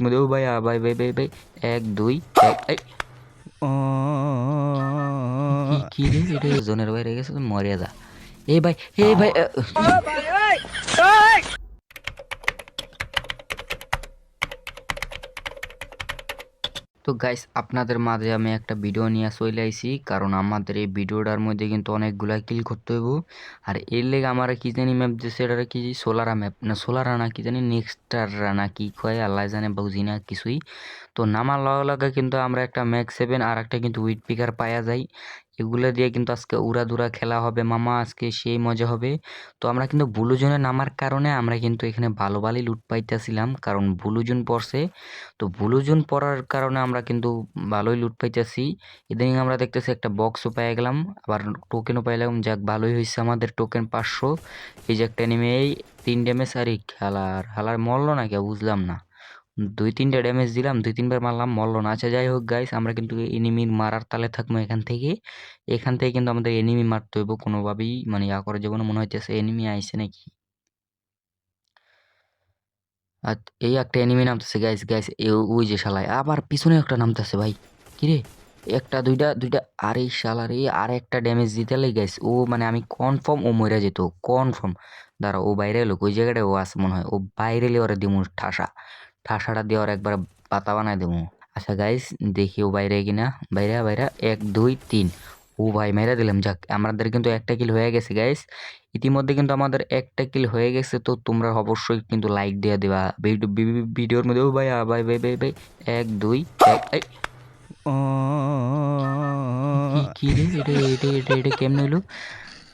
মধ্যে ও ভাই ভাই ভাই ভাই ভাই 1 2 1 এই কি রে এটা জোনের বাইরে গেছে তো মরে যা এই ভাই এই ভাই তো গাইস আপনাদের মাঝে আমি একটা ভিডিও নিয়ে চলে আইছি কারণ আমাদের এই ভিডিওটার মধ্যে কিন্তু অনেকগুলা কিল করতে হইব আর এর লেগে আমার কি জানি ম্যাপ দিছে এটা কি সোলারা ম্যাপ না সোলারা না কি জানি নেক্সটার না কি কয় আল্লাহ জানে বুঝি না কিছুই তো নামার লগে লগে কিন্তু আমরা একটা ম্যাক্স 7 আর একটা কিন্তু উইড পিকার পাওয়া যায় এগুলো দিয়ে কিন্তু আজকে উড়াদুরা খেলা হবে মামা আজকে সেই মজা হবে তো আমরা কিন্তু ব্লু জোনে নামার কারণে আমরা কিন্তু এখানে ভালো ভালোই লুট পাইতেছিলাম কারণ ব্লু জোন পড়ছে তো ব্লু জোন পড়ার কারণে আমরা কিন্তু ভালোই লুট পাইতেছি ইদানিং আমরা দেখতেছি একটা বক্সও পেয়ে গেলাম আবার টোকেনও পাইলাম যাক ভালোই হয়েছে আমাদের টোকেন 500 এই যে একটা এনিমি এই 3 ড্যামেজ আর এই হালার মরলো না কে বুঝলাম না 2-3টা ড্যামেজ দিলাম 2-3বার মারলাম মরলো না আচ্ছা যাই হোক গাইস আমরা কিন্তু এনিমির মারার তালে থাকবো এখান থেকে কিন্তু আমাদের এনিমি মারতে হইব কোনোভাবেই মানে ইয়া করে যাবো না মনে হইতেছে এনিমি আইছে নাকি আর এই একটা এনিমি নামতেছে গাইস গাইস ওই যে শালায় আবার পিছনে একটা নামতেছে ভাই কিরে একটা দুইটা আরে শালার এই আর একটা ড্যামেজ দিতে লাই গাইস ও মানে আমি কনফার্ম ও মরে যেত কনফার্ম দাঁড়া ও বাইরে এলো ওই জায়গাটায় ও আছে মনে হয় ও বাইরে এলে ওরা দিমু ঠাসাটা দিয়ে ওর একবার পাতা বানায় দেবো আচ্ছা গাইস দেখি ও বাইরে কিনা বাইরে বাইরে 1 2 3 ও ভাই মেরে দিলাম যাক আমাদের কিন্তু একটা কিল হয়ে গেছে গাইস ইতিমধ্যে কিন্তু আমাদের একটা কিল হয়ে গেছে তো তোমরা অবশ্যই কিন্তু লাইক দিয়ে দিবা ভিডিওর মধ্যে ও ভাই ভাই ভাই ভাই ভাই 1 2 1 এই কি রে এটা কেমনে হলো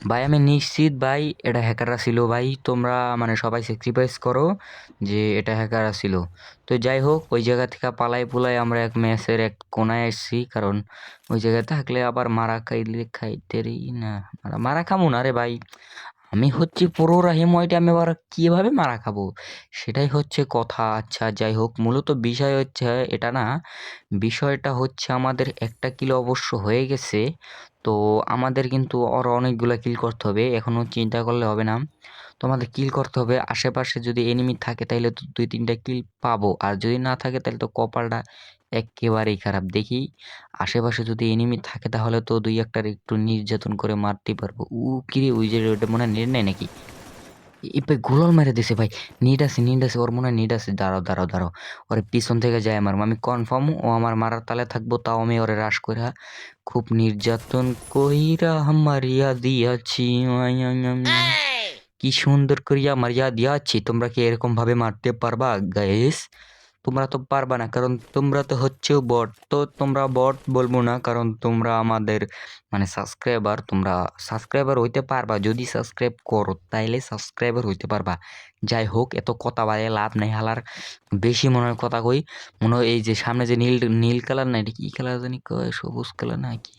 ভাই আমি নিশ্চিত ভাই এটা হ্যাকাররা ছিল ভাই তোমরা মানে সবাই স্যাক্রিফাইস করো যে এটা হ্যাকাররা ছিল তো যাই হোক ওই জায়গা থেকে পালাই পুলাই আমরা এক ম্যাচের এক কোনায় এসেছি কারণ ওই জায়গায় থাকলে আবার মারা খাইতেরি না মারা খামু না রে ভাই আমি হচ্ছে পুরো রাহিম ওইটা আমি আবার কিভাবে মারা খাবো সেটাই হচ্ছে কথা আচ্ছা যাই হোক মূলত বিষয় হচ্ছে এটা না বিষয়টা হচ্ছে আমাদের একটা কিলো অবশ্য হয়ে গেছে তো আমাদের কিন্তু আরো অনেকগুলা কিল করতে হবে এখনো চিন্তা করলে হবে না তো আমাদের কিল করতে হবে আশেপাশে যদি এনিমি থাকে তাহলে তো 2-3টা কিল পাবো আর যদি না থাকে তাহলে তো কপালটা একেবারেই খারাপ দেখি আশেপাশে যদি এনিমি থাকে তাহলে তো 2-1টার একটু নির্যাতন করে মারতে পারবো কিরে ওই যে ওটা মনে হয় নেট নাই নাকি ভাই গোলাল মেরে দিছে ভাই নিড আছে ওর মনে হয় নিড আছে দাঁড়াও ওরে পিছন থেকে যায় আমার আমি কনফার্ম ও আমার মারার তালে থাকবো তাও আমি ওরে রাশ কইরা খুব নির্যাতন কইরা মারিয়া দিয়াছি কি সুন্দর করিয়া মারিয়া দিয়াছি তোমরা কি এরকম ভাবে মারতে পারবা গাইস তোমরা তো পারবা না কারণ তোমরা তো হচ্ছে বট তো তোমরা বট বলবো না কারণ তোমরা আমাদের মানে সাবস্ক্রাইবার হইতে পারবা যদি সাবস্ক্রাইব করো তাইলে সাবস্ক্রাইবার হইতে পারবা যাই হোক এত কথা বাড়ে লাভ নাই হালার বেশি মনে হয় কথা কই মনে হয় এই যে সামনে যে নীল নীল কালার না এটা কি কালার জানি কয় সবুজ কালার না কি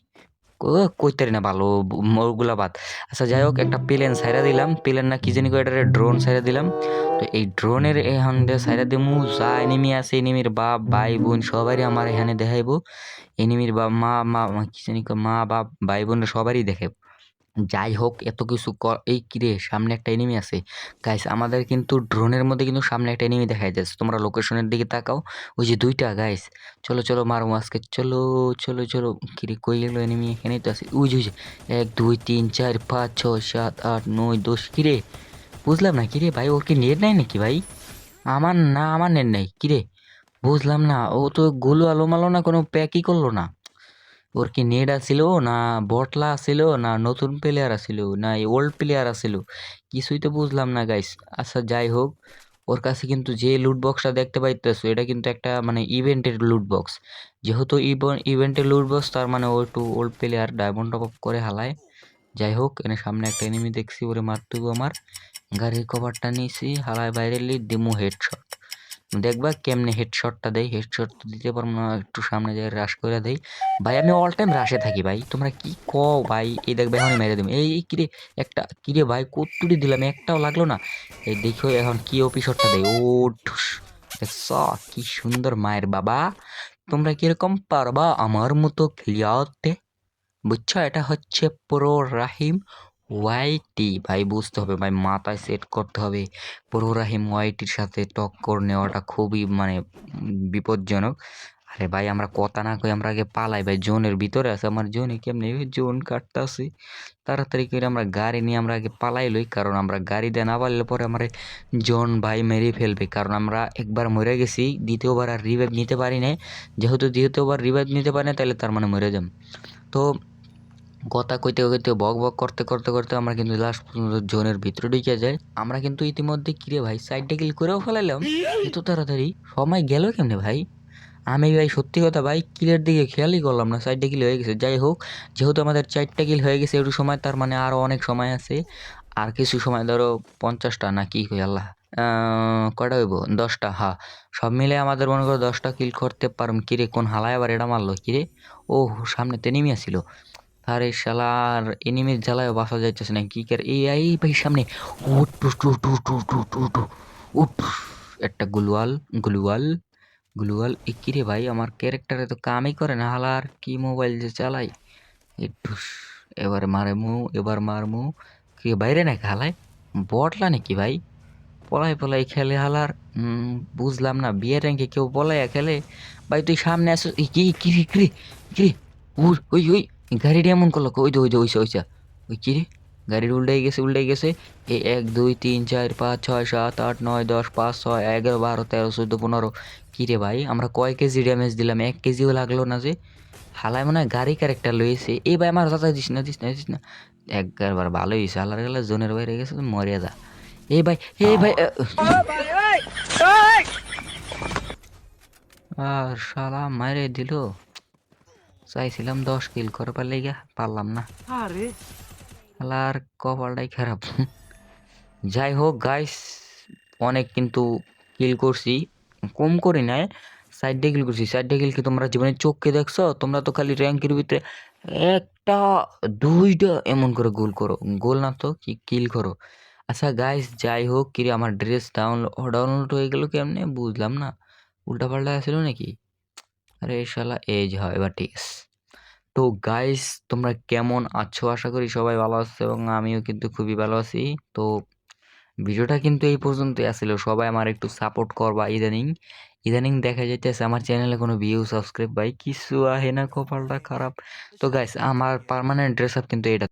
কইতারি না ভালো ওগুলা বাদ আচ্ছা যাই হোক একটা প্লেন ছাইরা দিলাম প্লেন না কি জানি কয় এটা ড্রোন ছাইরা দিলাম তো এই ড্রোনের এখন ছাইরা দিমু যা এনিমি আছে এনিমির বাপ ভাই বোন সবারই আমার এখানে দেখাইবো এনিমির বাপ কি জানি মা বাপ ভাই বোন সবারই দেখাইবো যাই হোক এত কিছু এই কিরে সামনে একটা এনিমি আছে গাইস আমাদের কিন্তু ড্রোনের মধ্যে কিন্তু সামনে একটা এনিমি দেখা যাচ্ছে তোমরা লোকেশনের দিকে তাকাও ওই যে 2টা গাইস চলো মারো আজকে চলো কিরে কই গেল এনিমি এখানেই তো আছে ওই যে 1 2 3 4 5 6 7 8 9 10 কিরে বুঝলাম না কিরে ভাই ওর কি নেট নাই নাকি ভাই আমার নেট নাই কিরে বুঝলাম না ও তো গুলো আলো না কোনো প্যাকই করলো না ওর কি নেট আছিল না বটলা আছিল না নতুন প্লেয়ার আছিল না ওল্ড প্লেয়ার আছিল কিছুই তো বুঝলাম না গাইস আচ্ছা যাই হোক ওর কাছে কিন্তু যে লুট বক্সটা দেখতে পাইতেছো এটা কিন্তু একটা মানে ইভেন্টের লুট বক্স যেহেতু ইভেন্টের লুট বক্স তার মানে ও একটু old player diamond top up করে হালায় যাই হোক এনে সামনে একটা এনিমি দেখছি ওরে মারতে আমার গাড়ির কভারটা নিয়েছি হালায় বাইরে দিমু হেডশট দেখবা কেমনে হেডশটটা দেয় হেডশট তো দিতে পারবো না একটু সামনে যায় রাশ করে দেয় ভাই আমি অল টাইম রাশে থাকি ভাই তোমরা কি কও ভাই এই দেখবে এখনই মেরে দেবে এই কিরে একটা কিরে ভাই কত্তুরি দিলাম একটাও লাগলো না এই দেখো এখন কি ওপি শটটা দেয় ও ঠুস দেখছ কি সুন্দর মায়ের বাবা তোমরা কিরকম পারবা আমার মতো খেলিয়াতে বুঝছো এটা হচ্ছে পুরো রাহিম ওয়াইটি ভাই বুঝতে হবে ভাই, মাথায় সেট করতে হবে। প্রো রাহিম ওয়াইটির সাথে টক্কর নেওয়াটা খুবই মানে বিপজ্জনক। আরে ভাই আমরা কথা না কই, আমরা আগে পালাই ভাই, জোনের ভিতরে আছে আমার, জোনে কেমনে জোন কাটতাছি। তাড়াতাড়ি করে আমরা গাড়ি নিয়ে আমরা আগে পালাই লই, কারণ আমরা গাড়ি দিয়ে না পারলে পরে আমার জন ভাই মেরে ফেলবে, কারণ আমরা একবার মরে গেছি, দ্বিতীয়বার আর রিভাইভ নিতে পারি না। যেহেতু দ্বিতীয়বার রিভাইভ নিতে পারি না, তাহলে তার মানে মরে যাম। তো কথা কইতে কইতে বক বক করতে করতে করতে আমরা কিন্তু লাস্ট পর্যন্ত জোনের ভিতরে ঢুকে যাই। আমরা কিন্তু ইতিমধ্যে কিরে ভাই সাইডটা কিল করেও ফেলাইলাম এত তাড়াতাড়ি, সময় গেল কেমনে ভাই? আমি ভাই সত্যি কথা ভাই কিলের দিকে খেয়ালই করলাম না, সাইডটা কিল হয়ে গেছে। যাই হোক, যেহেতু আমাদের 4টা কিল হয়ে গেছে একটু সময়, তার মানে আরও অনেক সময় আছে। আর কিছু সময় ধরো 50টা না কি কই আল্লাহ, কয়টা হইব 10টা, হ্যাঁ সব মিলে আমাদের মনে করো 10টা কিল করতে পারুম। কিরে কোন হালায় আবার এটা মারলো কিরে? ও সামনে তেনিমি আসছিল। আরে শালার এনিমির জ্বালায় বাসা যাইতেছে না কি করে, এই ভাই সামনে উঠ উঠ উঠ উঠ উঠ উঠ উঠ উঠ। একটা গুলওয়াল গুলওয়াল গুলওয়াল এ কি রে ভাই, আমার ক্যারেক্টারে তো কামই করে না হালার, কি মোবাইল যে চালাই। একটু এবার মারমু, এবার মারমু। কি বাইরে নাকি হালায় বটলা নাকি ভাই? পলাই পলাই খেলে হালার। বুঝলাম না, বিয়ের র্যাঙ্কে কেউ পলাইয়া খেলে? ভাই তুই সামনে আসো, কি কি রে কি রে কি রে? ওই ওই ওই গাড়িটা এমন করলো, ওই তো ওই যে ওইসা ওইসা ওই কি রে, গাড়ির উল্টাই গেছে উল্টাই গেছে। এই 1 2 3 4 5 6 7 8 9 10 5 6 11 12 13 14 15। কি রে ভাই আমরা কয় কেজি ড্যামেজ দিলাম, 1 কেজিও লাগলো না যে। হালায় মনে হয় গাড়ি ক্যারেক্টার লইছে। এই ভাই আমার দাদা দিস না দিস না দিস না। একবার ভালোই হয়েছে, হালার গেলে জোনের বাইরে গেছে, মরিয়া যা। এই ভাই এই ভাই আর শালা মাইরে দিল। চাইছিলাম 10 কিল করবার লেগে, পারলাম না। শালার কপালটাই খারাপ। যাই হোক গাইস, অনেক কিন্তু কিল করছি, কম করি নাই। 4টা কিল করছি। 4টা কিল কি তোমরা জীবনে চোখকে দেখছো? তোমরা তো খালি র্যাঙ্কের ভিতরে একটা 2টা এমন করে গোল করো, গোল না তো কি কিল করো। আচ্ছা গাইস যাই হোক, কিরে আমার ড্রেস ডাউনলোড হয়ে গেল কেমনে বুঝলাম না, উল্টা পাল্টা আসলো নাকি? আরে শালা এই যে, হয় এবার ঠিক আছে। তো গাইস তোমরা কেমন আছো? আশা করি সবাই ভালো আছো এবং আমিও কিন্তু খুবই ভালো আছি। তো ভিডিওটা কিন্তু এই পর্যন্তই আসছিল। সবাই আমার একটু সাপোর্ট করবা। ইদানিং ইদানিং দেখা যাইতেছে আমার চ্যানেলে কোনো ভিউ সাবস্ক্রাইব ভাই কিছু আহে না, কপালটা খারাপ। তো গাইস আমার পার্মানেন্ট ড্রেস আপ কিন্তু এটা।